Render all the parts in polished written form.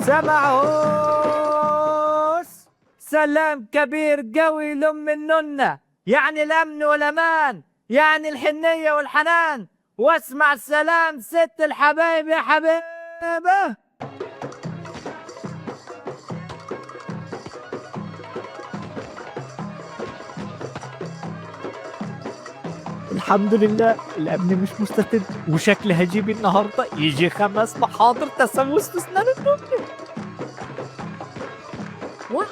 سمعوس. سلام كبير قوي لأم الننة، يعني الأمن والأمان، يعني الحنية والحنان. واسمع السلام ست الحبايب يا حبيبة. الحمد لله الأمن مش مستتب، وشكلي هجيب النهاردة يجي 5 محاضر تسوس في أسنان النمل. واه،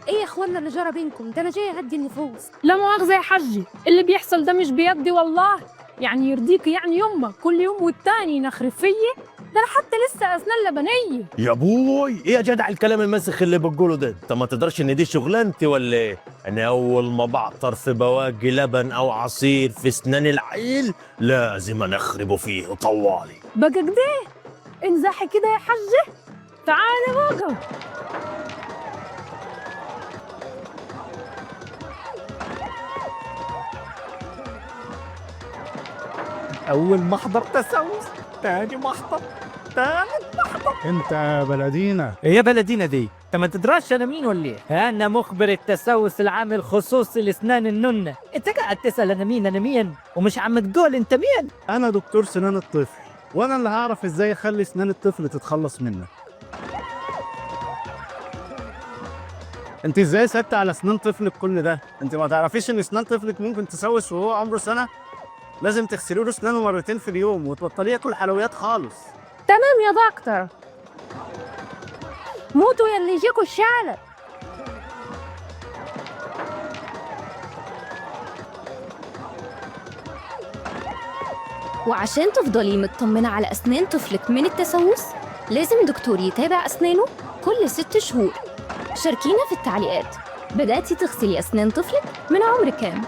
ايه يا اخوانا اللي جرى بينكم؟ ده انا جاي اهدي النفوس. لا مؤاخذة يا حجي، اللي بيحصل ده مش بيدي والله. يعني يرضيك يعني يمك كل يوم والتاني ينخرب فيي؟ ده انا حتى لسه اسنان لبنيه. يا ابوي ايه يا جدع الكلام المسخ اللي بتقوله ده؟ انت ما تقدرش ان دي شغلانتي ولا ايه؟ انا اول ما بعطر في بواقي لبن او عصير في اسنان العيل لازم انخربه فيه طوالي. بقى كده انزاحي كده يا حجي، تعالى بقى. أول محضر تسوس، تاني محضر، تالت محضر. انت بلدينا. ايه يا بلدينا دي؟ انت ما تدراش انا مين ولا ايه؟ انا مخبر التسوس العام الخصوصي لاسنان الننة. انت قاعد تسال انا مين ومش عم تقول انت مين؟ انا دكتور سنان الطفل، وانا اللي هعرف ازاي اخلي سنان الطفل تتخلص منك. انت ازاي سكت على اسنان طفلك كل ده؟ انت ما تعرفيش ان اسنان طفلك ممكن تسوس وهو عمره سنه؟ لازم تغسلي له اسنانه مرتين في اليوم وتبطلي ياكل حلويات خالص. تمام يا دكتور، موتوا يلي يجيكوا الشعلة. وعشان تفضلي مطمنة على أسنان طفلك من التسوس، لازم دكتور يتابع أسنانه كل 6 شهور. شاركينا في التعليقات، بدأتي تغسلي أسنان طفلك من عمر كام؟